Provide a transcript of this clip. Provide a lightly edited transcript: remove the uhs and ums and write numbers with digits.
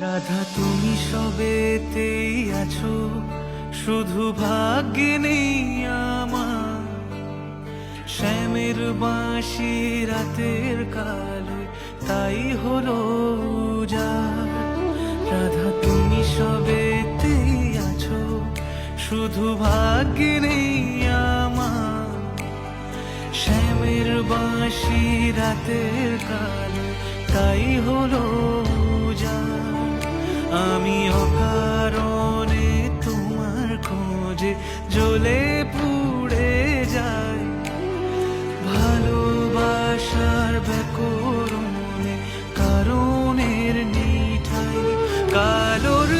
রাধা তুমি সবেতেই আছো, শুধু ভাগ্যে নেই আমার। শ্যামের বাঁশি রাতের কালোয় তাই হলো উজাড়। রাধা তুমি সবেতেই আছো, শুধু ভাগ্যে নেই আমার। শ্যামের বাঁশি রাতের কালোয় তাই হলো উজাড়। আমি অকারণে তোমার খোঁজে জ্বলে পুড়ে যাই, ভালোবাসার ব্যাকরণে কারণের নেই ঠাঁই। কালোর